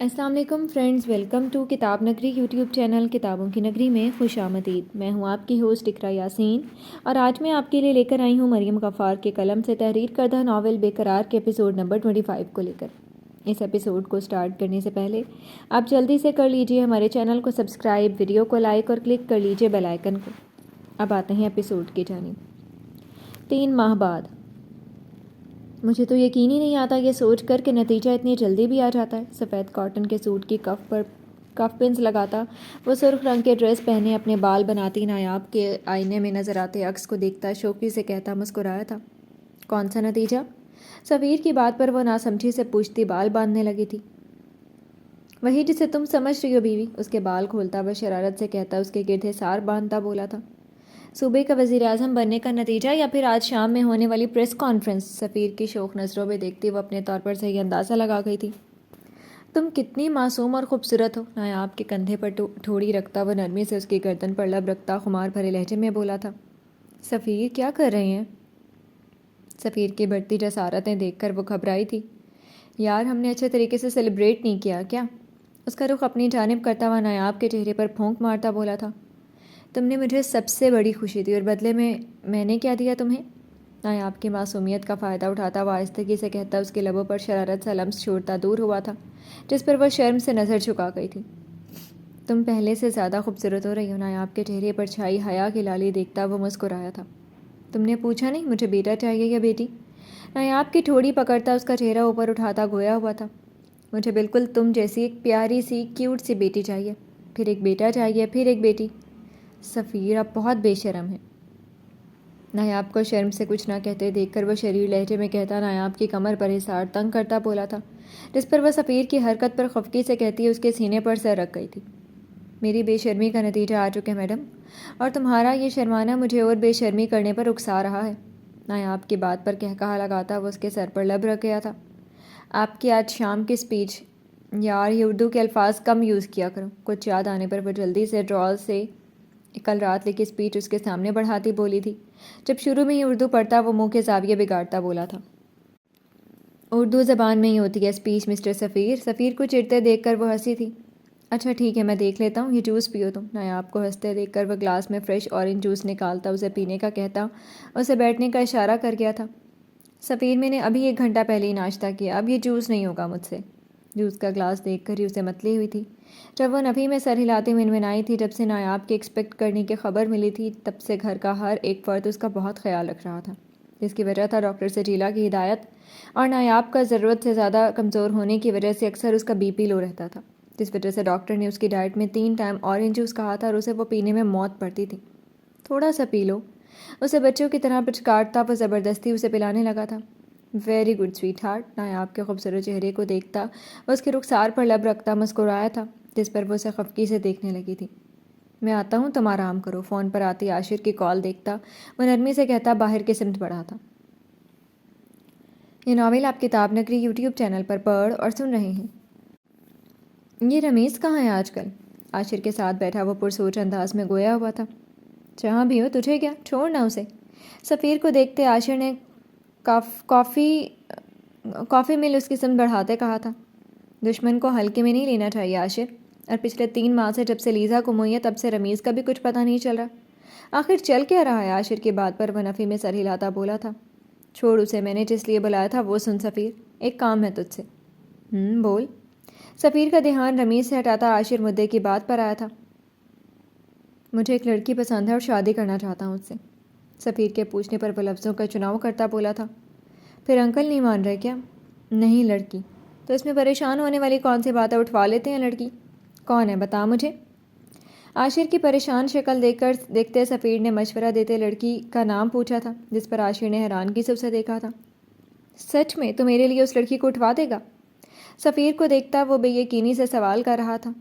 السلام علیکم friends, welcome to کتاب نگری یوٹیوب چینل کتابوں کی نگری میں خوش آمدید۔ میں ہوں آپ کی ہوسٹ اقرا یاسین اور آج میں آپ کے لیے لے کر آئی ہوں مریم غفار کے قلم سے تحریر کردہ ناول بے قرار کے ایپیسوڈ نمبر 25 کو لے کر۔ اس ایپیسوڈ کو سٹارٹ کرنے سے پہلے آپ جلدی سے کر لیجئے ہمارے چینل کو سبسکرائب، ویڈیو کو لائک اور کلک کر لیجئے بیل آئیکن کو۔ اب آتے ہیں ایپیسوڈ کی جانب۔ 3 ماہ بعد۔ مجھے تو یقین ہی نہیں آتا یہ سوچ کر کہ نتیجہ اتنی جلدی بھی آ جاتا ہے۔ سفید کاٹن کے سوٹ کی کف پر کف پنس لگاتا، وہ سرخ رنگ کے ڈریس پہنے اپنے بال بناتی نایاب کے آئینے میں نظر آتے عکس کو دیکھتا شوقی سے کہتا مسکرایا تھا، کون سا نتیجہ؟ سفیر کی بات پر وہ ناسمجھی سے پوچھتی بال باندھنے لگی تھی۔ وہی جسے تم سمجھ رہی ہو بیوی، اس کے بال کھولتا وہ شرارت سے کہتا، اس کے گرد حصار باندھتا بولا تھا، صوبے کا وزیر اعظم بننے کا نتیجہ یا پھر آج شام میں ہونے والی پریس کانفرنس؟ سفیر کی شوق نظروں میں دیکھتی وہ اپنے طور پر صحیح اندازہ لگا گئی تھی۔ تم کتنی معصوم اور خوبصورت ہو، نایاب کے کندھے پر ٹھوڑی رکھتا وہ نرمی سے اس کی گردن پر لب رکھتا خمار بھرے لہجے میں بولا تھا، سفیر کیا کر رہے ہیں؟ سفیر کی بڑھتی جسارتیں دیکھ کر وہ گھبرائی تھی۔ یار ہم نے اچھے طریقے سے سیلیبریٹ نہیں کیا کیا؟ اس کا رخ اپنی جانب کرتا ہوا نایاب کے چہرے پر پھونک مارتا بولا تھا، تم نے مجھے سب سے بڑی خوشی دی اور بدلے میں نے کیا دیا تمہیں؟ نایاب کی معصومیت کا فائدہ اٹھاتا وہ آہستگی سے کہتا، اس کے لبوں پر شرارت سا لمس چھوڑتا دور ہوا تھا جس پر وہ شرم سے نظر جھکا گئی تھی۔ تم پہلے سے زیادہ خوبصورت ہو رہی ہو۔ نایاب کے چہرے پر چھائی حیا کی لالی دیکھتا وہ مسکرایا تھا، تم نے پوچھا نہیں مجھے بیٹا چاہیے یا بیٹی؟ نایاب کی ٹھوڑی پکڑتا اس کا چہرہ اوپر اٹھاتا گویا ہوا تھا، مجھے بالکل تم جیسی ایک پیاری سی کیوٹ سی بیٹی چاہیے، پھر ایک بیٹا چاہیے، پھر ایک بیٹی۔ سفیر اب بہت بے شرم ہے۔ نایاب کو شرم سے کچھ نہ کہتے دیکھ کر وہ شریر لہجے میں کہتا نایاب کی کمر پر حصار تنگ کرتا بولا تھا، جس پر وہ سفیر کی حرکت پر خفگی سے کہتی اس کے سینے پر سر رکھ گئی تھی، میری بے شرمی کا نتیجہ آ چکے میڈم، اور تمہارا یہ شرمانا مجھے اور بے شرمی کرنے پر اکسا رہا ہے۔ نایاب کی بات پر کہا لگاتا وہ اس کے سر پر لب رکھ گیا تھا، آپ کی آج شام کی اسپیچ، یار یہ اردو کے الفاظ کم یوز کیا کرو۔ کچھ یاد آنے پر وہ جلدی سے ڈرال سے کل رات لکھی اسپیچ اس کے سامنے بڑھاتی بولی تھی، جب شروع میں ہی اردو پڑھتا وہ منہ کے زاویے بگاڑتا بولا تھا، اردو زبان میں ہی ہوتی ہے اسپیچ مسٹر سفیر۔ سفیر کو چڑھتے دیکھ کر وہ ہنسی تھی، اچھا ٹھیک ہے میں دیکھ لیتا ہوں، یہ جوس پیو تم۔ نایاب کو ہنستے دیکھ کر وہ گلاس میں فریش اورنج جوس نکالتا اسے پینے کا کہتا، اسے بیٹھنے کا اشارہ کر گیا تھا۔ سفیر میں نے ابھی 1 گھنٹہ پہلے ہی ناشتہ کیا، اب یہ جوس نہیں ہوگا مجھ سے۔ جوس کا گلاس دیکھ کر ہی اسے متلی ہوئی تھی، جب وہ نفی میں سر ہلاتی منمنائی تھی، جب سے نایاب کی ایکسپیکٹ کرنے کی خبر ملی تھی تب سے گھر کا ہر ایک فرد اس کا بہت خیال رکھ رہا تھا، جس کی وجہ تھا ڈاکٹر سجیلا کی ہدایت، اور نایاب کا ضرورت سے زیادہ کمزور ہونے کی وجہ سے اکثر اس کا بی پی لو رہتا تھا، جس وجہ سے ڈاکٹر نے اس کی ڈائٹ میں 3 ٹائم اورنج جوس کہا تھا اور اسے وہ پینے میں موت پڑتی تھی۔ تھوڑا سا پی لو، اسے بچوں کی طرح پچکارتا وہ زبردستی اسے پلانے لگا تھا۔ Very good sweetheart. Nayab کے خوبصورت چہرے کو دیکھتا وہ اس کے رخسار پر لب رکھتا مسکرایا تھا، جس پر وہ اسے خفگی سے دیکھنے لگی تھی۔ میں آتا ہوں، تم آرام کرو۔ فون پر آتی عاشر کی کال دیکھتا وہ نرمی سے کہتا باہر کی سمت بڑھا تھا۔ یہ ناول آپ کتاب نگری یوٹیوب چینل پر پڑھ اور سن رہے ہیں۔ یہ رمیز کہاں ہے آج کل؟ عاشر کے ساتھ بیٹھا وہ پرسوچ انداز میں گویا ہوا تھا، جہاں بھی ہو تجھے کیا، چھوڑ نہ اسے۔ سفیر کو دیکھتے عاشر نے کافی مل اس کی سمت بڑھاتے کہا تھا، دشمن کو ہلکے میں نہیں لینا چاہیے عاشر، اور پچھلے 3 ماہ سے جب سے لیزا گم ہوئی ہے تب سے رمیز کا بھی کچھ پتہ نہیں چل رہا، آخر چل کیا رہا ہے؟ عاشر کی بات پر وہ نفی میں سر ہلاتا بولا تھا، چھوڑ اسے، میں نے جس لیے بلایا تھا وہ سن سفیر، ایک کام ہے تجھ سے۔ بول۔ سفیر کا دھیان رمیز سے ہٹاتا عاشر مدعے کی بات پر آیا تھا، مجھے ایک لڑکی پسند ہے اور شادی کرنا چاہتا ہوں اس سے۔ سفیر کے پوچھنے پر وہ لفظوں کا چناؤ کرتا بولا تھا، پھر انکل نہیں مان رہے کیا؟ نہیں لڑکی، تو اس میں پریشان ہونے والی کون سی بات ہے، اٹھوا لیتے ہیں لڑکی۔ کون ہے بتا مجھے؟ عاشر کی پریشان شکل دیکھتے سفیر نے مشورہ دیتے لڑکی کا نام پوچھا تھا، جس پر عاشر نے حیرانگی سے اسے دیکھا تھا۔ سچ میں تو میرے لیے اس لڑکی کو اٹھوا دے گا؟ سفیر کو دیکھتا وہ بے یقینی سے سوال کر رہا تھا،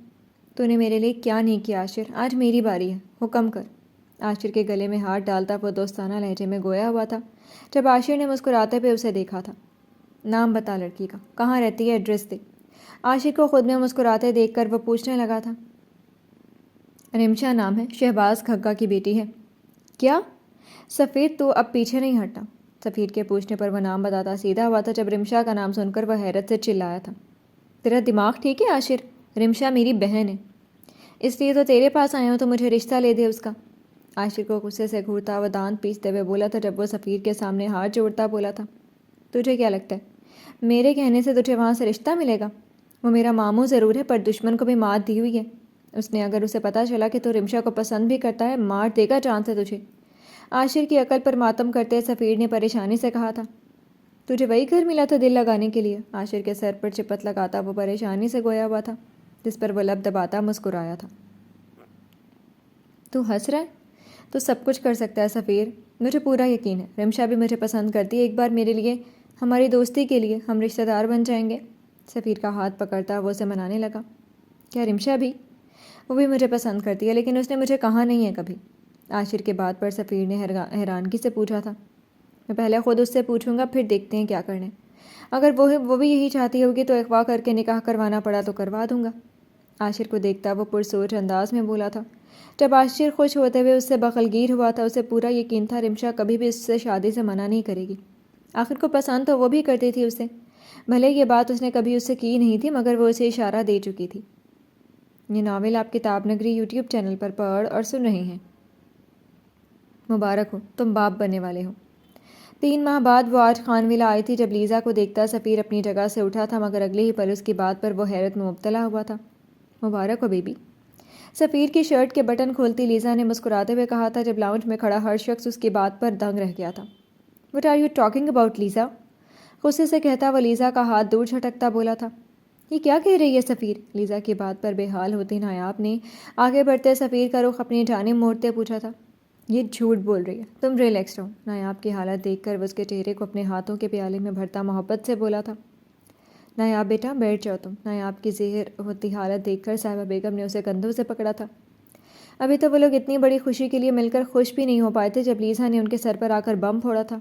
تو نے میرے لیے کیا نہیں کیا عاشر، آج میری باری ہے، حکم کر۔ عاشر کے گلے میں ہاتھ ڈالتا وہ دوستانہ لہجے میں گویا ہوا تھا، جب عاشر نے مسکراتے پہ اسے دیکھا تھا۔ نام بتا لڑکی کا، کہاں رہتی ہے، ایڈریس دے۔ عاشر کو خود میں مسکراتے دیکھ کر وہ پوچھنے لگا تھا، رمشا نام ہے، شہباز کھگا کی بیٹی ہے۔ کیا؟ سفیر تو اب پیچھے نہیں ہٹا۔ سفیر کے پوچھنے پر وہ نام بتاتا سیدھا ہوا تھا، جب رمشا کا نام سن کر وہ حیرت سے چلایا تھا، تیرا دماغ ٹھیک ہے عاشر؟ رمشا میری بہن ہے، اس لیے تو تیرے پاس آیا ہوں تو مجھے رشتہ لے دے اس کا۔ عاشر کو غصے سے گھورتا وہ دانت پیستے ہوئے بولا تھا جب وہ سفیر کے سامنے ہاتھ جوڑتا بولا تھا، تجھے کیا لگتا ہے میرے کہنے سے تجھے وہاں سے رشتہ ملے گا؟ وہ میرا ماموں ضرور ہے پر دشمن کو بھی مات دی ہوئی ہے، اس نے اگر اسے پتہ چلا کہ تو رمشا کو پسند بھی کرتا ہے مار دے گا جان سے تجھے۔ عاشر کی عقل پر ماتم کرتے سفیر نے پریشانی سے کہا تھا، تجھے وہی گھر ملا تھا دل لگانے کے لیے؟ عاشر کے سر پر چپت لگاتا وہ پریشانی سے گویا ہوا تھا، جس پر وہ لب دباتا مسکرایا تھا۔ تو ہنس رہا ہے؟ تو سب کچھ کر سکتا ہے سفیر، مجھے پورا یقین ہے رمشا بھی مجھے پسند کرتی ہے، ایک بار میرے لیے، ہماری دوستی کے لیے ہم رشتہ دار بن جائیں گے۔ سفیر کا ہاتھ پکڑتا وہ اسے منانے لگا، کیا رمشا بھی؟ وہ بھی مجھے پسند کرتی ہے لیکن اس نے مجھے کہا نہیں ہے کبھی۔ عاشر کے بات پر سفیر نے حیرانگی سے پوچھا تھا، میں پہلے خود اس سے پوچھوں گا پھر دیکھتے ہیں کیا کرنے، اگر وہ بھی یہی چاہتی ہوگی تو اغوا کر کے نکاح کروانا پڑا تو کروا دوں گا۔ عاشر کو دیکھتا وہ پرسوچ انداز میں بولا تھا۔ جب عاشر خوش ہوتے ہوئے اس سے بخلگیر ہوا تھا اسے پورا یقین تھا رمشا کبھی بھی اس سے شادی سے منع نہیں کرے گی، آخر کو پسند تو وہ بھی کرتی تھی اسے، بھلے یہ بات اس نے کبھی اس سے کی نہیں تھی مگر وہ اسے اشارہ دے چکی تھی۔ یہ ناول آپ کتاب نگری یوٹیوب چینل پر پڑھ اور سن رہے ہیں۔ مبارک ہو، تم باپ بننے والے ہو۔ 3 ماہ بعد وہ آج خانویلا آئی تھی۔ جب لیزا کو دیکھتا سفیر اپنی جگہ سے اٹھا تھا مگر اگلے ہی پل اس کی بات پر وہ حیرت میں مبتلا ہوا تھا۔ مبارک ہو بیبی۔ سفیر کی شرٹ کے بٹن کھولتی لیزا نے مسکراتے ہوئے کہا تھا جب لاؤنج میں کھڑا ہر شخص اس کی بات پر دنگ رہ گیا تھا۔ What are you talking about Lisa? غصے سے کہتا وہ لیزا کا ہاتھ دور جھٹکتا بولا تھا، یہ کیا کہہ رہی ہے سفیر؟ لیزا کی بات پر بے حال ہوتی نایاب نے آگے بڑھتے سفیر کا رخ اپنی جانب موڑتے پوچھا تھا، یہ جھوٹ بول رہی ہے، تم ریلیکس رہو۔ نایاب کی حالت دیکھ کر وہ اس کے چہرے کو اپنے ہاتھوں کے پیالے میں بھرتا محبت سے بولا تھا، نایاب بیٹا بیٹھ جاؤ تم۔ نایاب کی زہر ہوتی حالت دیکھ کر صاحبہ بیگم نے اسے کندھوں سے پکڑا تھا۔ ابھی تو وہ لوگ اتنی بڑی خوشی کے لیے مل کر خوش بھی نہیں ہو پائے تھے جب لیزا نے ان کے سر پر آ کر بم پھوڑا تھا۔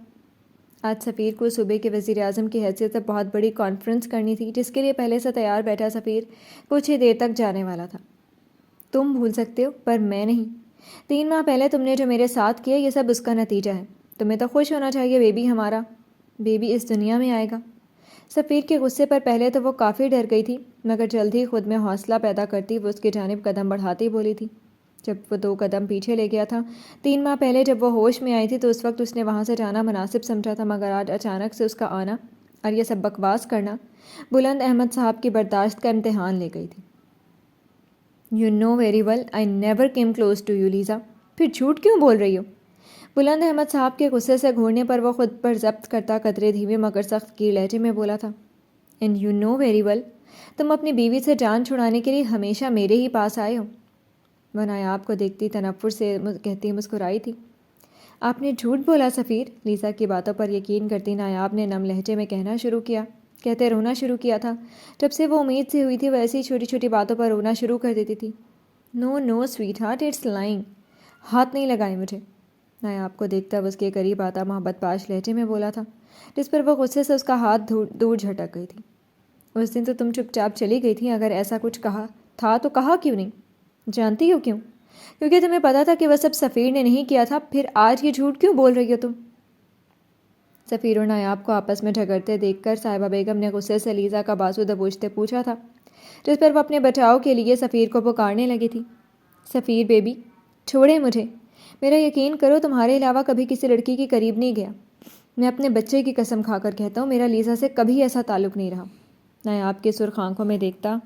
آج سفیر کو صوبے کے وزیر اعظم کی حیثیت سے بہت بڑی کانفرنس کرنی تھی جس کے لیے پہلے سے تیار بیٹھا سفیر کچھ ہی دیر تک جانے والا تھا۔ تم بھول سکتے ہو پر میں نہیں۔ 3 ماہ پہلے تم نے جو میرے ساتھ کیا یہ سب اس کا نتیجہ ہے۔ تمہیں تو خوش ہونا چاہیے، بیبی ہمارا بیبی اس دنیا میں آئے گا۔ سفیر کے غصے پر پہلے تو وہ کافی ڈر گئی تھی مگر جلد ہی خود میں حوصلہ پیدا کرتی وہ اس کی جانب قدم بڑھاتی بولی تھی، جب وہ 2 قدم پیچھے لے گیا تھا۔ 3 ماہ پہلے جب وہ ہوش میں آئی تھی تو اس وقت اس نے وہاں سے جانا مناسب سمجھا تھا مگر آج اچانک سے اس کا آنا اور یہ سب بکواس کرنا بلند احمد صاحب کی برداشت کا امتحان لے گئی تھی۔ You know very well I never came close to you Lisa. پھر جھوٹ کیوں بول رہی ہو؟ بلند احمد صاحب کے غصے سے گھورنے پر وہ خود پر ضبط کرتا قدرے دھیمے مگر سخت کی لہجے میں بولا تھا، And you know very well تم اپنی بیوی سے جان چھڑانے کے لیے ہمیشہ میرے ہی پاس آئے ہو۔ وہ نایاب کو دیکھتی تنفر سے کہتی مسکرائی تھی، آپ نے جھوٹ بولا سفیر۔ لیزا کی باتوں پر یقین کرتی نایاب نے نم لہجے میں کہتے رونا شروع کیا تھا۔ جب سے وہ امید سے ہوئی تھی وہ ایسی چھوٹی چھوٹی باتوں پر رونا شروع کر دیتی تھی۔ نو نو سویٹ ہارٹ اٹس لائنگ، ہاتھ نہیں لگائے مجھے۔ نایاب کو دیکھتا وہ اس کے قریب آتا محبت پاش لہجے میں بولا تھا، جس پر وہ غصے سے اس کا ہاتھ دور جھٹک گئی تھی۔ اس دن تو تم چپ چاپ چلی گئی تھی، اگر ایسا کچھ کہا تھا تو کہا کیوں نہیں؟ جانتی ہو کیوں؟ کیونکہ تمہیں پتا تھا کہ وہ سب سفیر نے نہیں کیا تھا، پھر آج یہ جھوٹ کیوں بول رہی ہو تم؟ سفیر اور نایاب کو آپس میں جھگڑتے دیکھ کر صاحبہ بیگم نے غصے سے لیزا کا بازو دبوچتے پوچھا تھا، جس پر وہ اپنے بچاؤ کے لیے سفیر کو پکارنے لگی تھی، سفیر بیبی چھوڑے مجھے، میرا یقین کرو تمہارے علاوہ کبھی کسی لڑکی کے قریب نہیں گیا، میں اپنے بچے کی قسم کھا کر کہتا ہوں میرا لیزا سے کبھی ایسا تعلق نہیں رہا۔ نایاب کے سرخ آنکھوں میں دیکھتا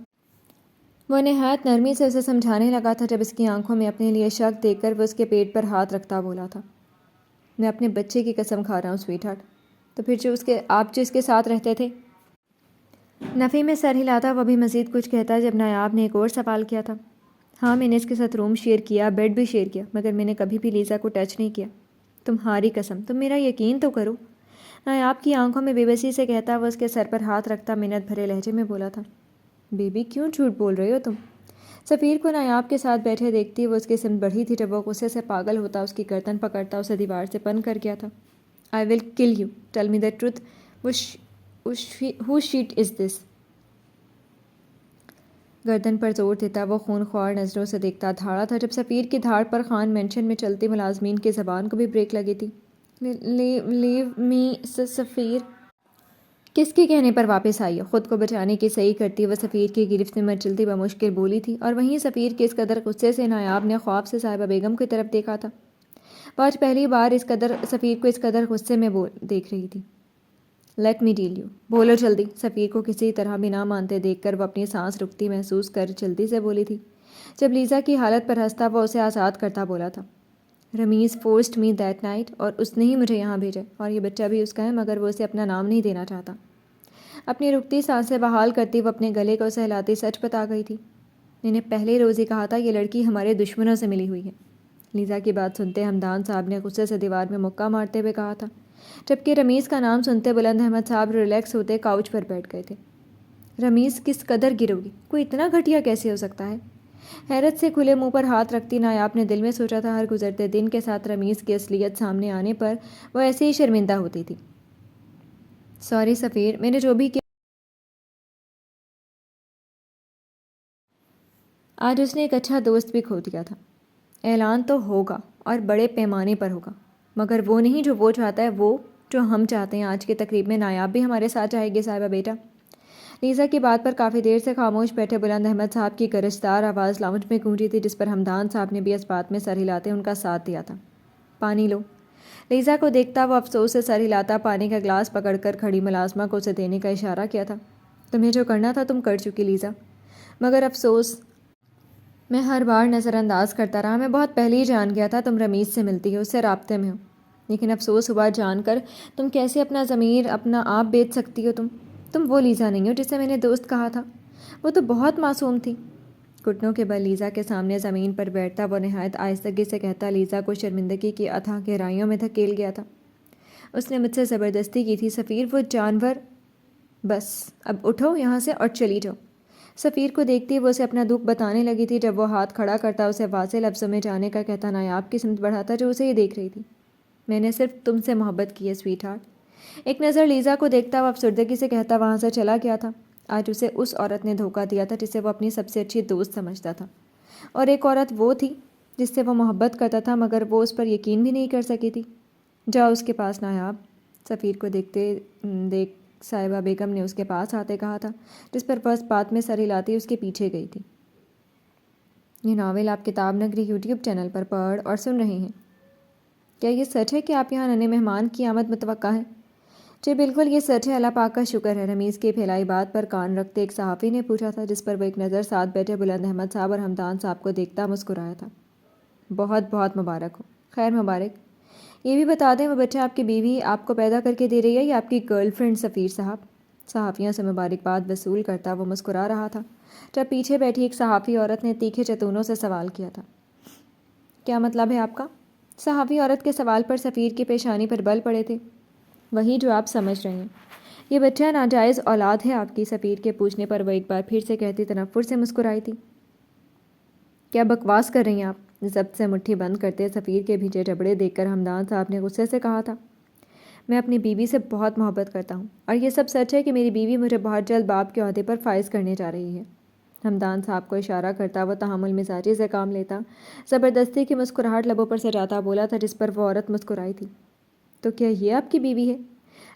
وہ نہایت نرمی سے اسے سمجھانے لگا تھا، جب اس کی آنکھوں میں اپنے لیے شک دیکھ کر وہ اس کے پیٹ پر ہاتھ رکھتا بولا تھا، میں اپنے بچے کی قسم کھا رہا ہوں سویٹ ہارٹ، تو پھر آپ جو اس کے ساتھ رہتے تھے؟ نفی میں سر ہلاتا وہ بھی مزید کچھ کہتا جب نایاب نے ایک اور سوال کیا تھا، ہاں میں نے اس کے ساتھ روم شیئر کیا، بیڈ بھی شیئر کیا، مگر میں نے کبھی بھی لیزا کو ٹچ نہیں کیا، تمہاری قسم، تم میرا یقین تو کرو۔ نایاب کی آنکھوں میں بے بسی سے کہتا وہ اس کے سر پر ہاتھ رکھتا منت بھرے لہجے میں بولا تھا، بیبی کیوں جھوٹ بول رہے ہو تم؟ سفیر کو نایاب کے ساتھ بیٹھے دیکھتی وہ اس کی سمت بڑھی تھی، جب وہ غصے سے پاگل ہوتا اس کی گردن پکڑتا اسے دیوار سے پن کر گیا تھا۔ I will kill you, tell me the truth, who sheet is this? گردن پر زور دیتا وہ خون خوار نظروں سے دیکھتا دھاڑا تھا، جب سفیر کی دھاڑ پر خان مینشن میں چلتی ملازمین کی زبان کو بھی بریک لگی تھی۔ لیو می سفیر، کس کے کہنے پر واپس آئی ہے؟ خود کو بچانے کی صحیح کرتی وہ سفیر کی گرفت میں مچلتی بمشکل بولی تھی، اور وہیں سفیر کے اس قدر غصے سے نایاب نے خواب سے صاحبہ بیگم کی طرف دیکھا تھا۔ وہ آج پہلی بار سفیر کو اس قدر غصے میں دیکھ رہی تھی۔ لیٹ می ٹیل یو، بولو جلدی۔ سفیر کو کسی طرح بھی نہ مانتے دیکھ کر وہ اپنی سانس رکتی محسوس کر جلدی سے بولی تھی۔ جب لیزا کی حالت پر ہنستا وہ اسے آزاد کرتا بولا تھا، Ramiz forced me that night, اور اس نے ہی مجھے یہاں بھیجا، اور یہ بچہ بھی اس کا ہے، مگر وہ اسے اپنا نام نہیں دینا چاہتا۔ اپنی رکتی سانسیں بحال کرتی وہ اپنے گلے کو سہلاتی سچ بتا گئی تھی۔ میں نے پہلے روز ہی کہا تھا یہ لڑکی ہمارے دشمنوں سے ملی ہوئی ہے۔ لیزا کی بات سنتے ہمدان صاحب نے غصے سے دیوار میں مکہ مارتے ہوئے کہا تھا، جبکہ رمیز کا نام سنتے بلند احمد صاحب ریلیکس ہوتے کاؤچ پر بیٹھ گئے تھے۔ رمیز کس قدر گروگی، کوئی اتنا گھٹیا کیسے ہو سکتا ہے؟ حیرت سے کھلے منہ پر ہاتھ رکھتی نایاب نے دل میں سوچا تھا ہر گزرتے دن کے ساتھ رمیز کی اصلیت سامنے آنے پر وہ ایسے ہی شرمندہ ہوتی تھی۔ سوری سفیر، میں نے جو بھی کیا آج اس نے ایک اچھا دوست بھی کھو دیا تھا۔ اعلان تو ہوگا اور بڑے پیمانے پر ہوگا، مگر وہ نہیں جو وہ چاہتا ہے، وہ جو ہم چاہتے ہیں۔ آج کے تقریب میں نایاب بھی ہمارے ساتھ جائے گی صاحبہ بیٹا۔ لیزا کی بات پر کافی دیر سے خاموش بیٹھے بلند احمد صاحب کی گرجدار آواز لاؤنج میں گونجی تھی، جس پر ہمدان صاحب نے بھی اس بات میں سر ہلاتے ان کا ساتھ دیا تھا۔ پانی لو۔ لیزا کو دیکھتا وہ افسوس سے سر ہلاتا پانی کا گلاس پکڑ کر کھڑی ملازمہ کو اسے دینے کا اشارہ کیا تھا۔ تمہیں جو کرنا تھا تم کر چکی لیزا، مگر افسوس میں ہر بار نظر انداز کرتا رہا۔ میں بہت پہلے ہی جان گیا تھا تم رمیز سے ملتی ہو، اس سے رابطے میں ہو، لیکن افسوس ہوا جان کر تم کیسے اپنا ضمیر اپنا آپ بیچ سکتی ہو۔ تم وہ لیزا نہیں ہو جسے میں نے دوست کہا تھا، وہ تو بہت معصوم تھی۔ گھٹنوں کے بل لیزا کے سامنے زمین پر بیٹھتا وہ نہایت آہستگی سے کہتا، لیزا کو شرمندگی کی اتھاہ گہرائیوں میں دھکیل گیا تھا۔ اس نے مجھ سے زبردستی کی تھی سفیر، وہ جانور۔ بس اب اٹھو یہاں سے اور چلی جاؤ۔ سفیر کو دیکھتی وہ اسے اپنا دکھ بتانے لگی تھی جب وہ ہاتھ کھڑا کرتا اسے واضح لفظوں میں جانے کا کہتا نایاب کی سمت بڑھاتا جو اسے ہی دیکھ رہی تھی۔ میں نے صرف تم سے محبت کی ہے سویٹ ہارٹ۔ ایک نظر لیزا کو دیکھتا وہ افسردگی سے کہتا وہاں سے چلا گیا تھا۔ آج اسے اس عورت نے دھوکہ دیا تھا جسے وہ اپنی سب سے اچھی دوست سمجھتا تھا، اور ایک عورت وہ تھی جس سے وہ محبت کرتا تھا، مگر وہ اس پر یقین بھی نہیں کر سکی تھی۔ جاؤ اس کے پاس نایاب۔ سفیر کو دیکھ صاحبہ بیگم نے اس کے پاس آتے کہا تھا، جس پر وہ اس بات میں سر ہلاتی اس کے پیچھے گئی تھی۔ یہ ناول آپ کتاب نگری یوٹیوب چینل پر پڑھ اور سن رہے ہیں۔ کیا یہ سچ ہے کہ آپ یہاں ننے مہمان کی آمد متوقع ہے؟ جی بالکل یہ سچ ہے، اللہ پاک کا شکر ہے۔ رمیز کی پھیلائی بات پر کان رکھتے ایک صحافی نے پوچھا تھا، جس پر وہ ایک نظر ساتھ بیٹھے بلند احمد صاحب اور ہمدان صاحب کو دیکھتا مسکرایا تھا۔ بہت بہت مبارک ہو۔ خیر مبارک۔ یہ بھی بتا دیں وہ بچہ آپ کی بیوی آپ کو پیدا کر کے دے رہی ہے یا آپ کی گرل فرینڈ سفیر صاحب؟ صحافیوں سے مبارکباد وصول کرتا وہ مسکرا رہا تھا، جب پیچھے بیٹھی ایک صحافی عورت نے تیکھے چتونوں سے سوال کیا تھا، کیا مطلب ہے آپ کا؟ صحافی عورت کے سوال پر سفیر کی پیشانی پر بل پڑے تھے، وہی جو آپ سمجھ رہے ہیں، یہ بچہ ناجائز اولاد ہے آپ کی۔ سفیر کے پوچھنے پر وہ ایک بار پھر سے کہتی تنفر سے مسکرائی تھی، کیا بکواس کر رہی ہیں آپ؟ ضبط سے مٹھی بند کرتے سفیر کے بھیجے جبڑے دیکھ کر ہمدان صاحب نے غصے سے کہا تھا، میں اپنی بیوی سے بہت محبت کرتا ہوں، اور یہ سب سچ ہے کہ میری بیوی مجھے بہت جلد باپ کے عہدے پر فائز کرنے جا رہی ہے۔ ہمدان صاحب کو اشارہ کرتا وہ تحمل مزاجی سے کام لیتا، زبردستی کی مسکراہٹ لبوں پر سجاتا بولا تھا، جس پر وہ عورت مسکرائی تھی، تو کیا یہ آپ کی بیوی ہے؟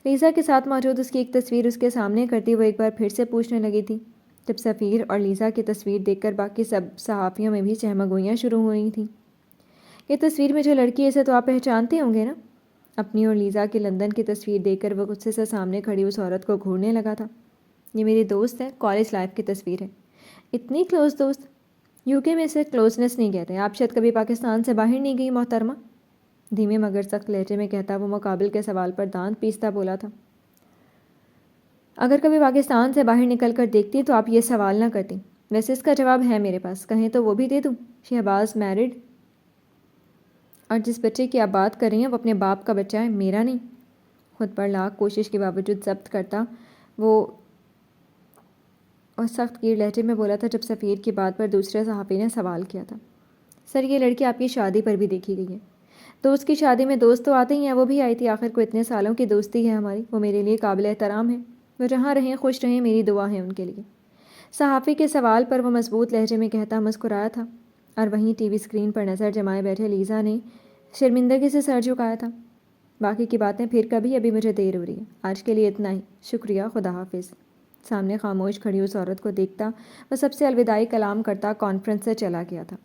لیزا کے ساتھ موجود اس کی ایک تصویر اس کے سامنے کرتی وہ ایک بار پھر سے پوچھنے لگی تھی، جب سفیر اور لیزا کی تصویر دیکھ کر باقی سب صحافیوں میں بھی چہمگوئیاں شروع ہوئی تھیں۔ یہ تصویر میں جو لڑکی ہے اسے تو آپ پہچانتے ہوں گے نا؟ اپنی اور لیزا کی لندن کی تصویر دیکھ کر وہ غصے سے سامنے کھڑی اس عورت کو گھورنے لگا تھا۔ یہ میری دوست ہے، کالج لائف کی تصویر ہے۔ اتنی کلوز دوست؟ یوکے میں اسے کلوزنس نہیں کہتے، آپ شاید کبھی پاکستان سے باہر نہیں گئی محترمہ؟ دھیمے مگر سخت لہجے میں کہتا وہ مقابل کے سوال پر دانت پیستا بولا تھا، اگر کبھی پاکستان سے باہر نکل کر دیکھتی تو آپ یہ سوال نہ کرتی، ویسے اس کا جواب ہے میرے پاس، کہیں تو وہ بھی دے دوں۔ شہباز میرڈ، اور جس بچے کی آپ بات کر رہی ہیں وہ اپنے باپ کا بچہ ہے، میرا نہیں۔ خود پر لاکھ کوشش کے باوجود ضبط کرتا وہ اور سخت گیر لہجے میں بولا تھا، جب سفیر کی بات پر دوسرے صحافی نے سوال کیا تھا، سر یہ لڑکی آپ کی شادی پر بھی دیکھی گئی ہے۔ دوست کی شادی میں دوست تو آتے ہی ہیں، وہ بھی آئی تھی، آخر کو اتنے سالوں کی دوستی ہے ہماری، وہ میرے لیے قابل احترام ہے، وہ جہاں رہیں خوش رہیں، میری دعا ہے ان کے لیے۔ صحافی کے سوال پر وہ مضبوط لہجے میں کہتا مسکرایا تھا، اور وہیں ٹی وی اسکرین پر نظر جمائے بیٹھے لیزا نے شرمندگی سے سر جھکایا تھا۔ باقی کی باتیں پھر کبھی، ابھی مجھے دیر ہو رہی ہے۔ آج کے لیے اتنا ہی، شکریہ، خدا حافظ۔ سامنے خاموش کھڑی اس عورت کو دیکھتا وہ سب سے الوداعی کلام کرتا کانفرنس سے چلا گیا تھا۔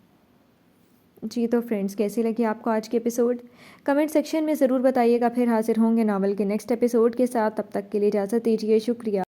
جی تو فرینڈز، کیسی لگی آپ کو آج کی ایپیسوڈ؟ کمنٹ سیکشن میں ضرور بتائیے گا۔ پھر حاضر ہوں گے ناول کے نیکسٹ ایپیسوڈ کے ساتھ، تب تک کے لیے اجازت دیجیے، شکریہ۔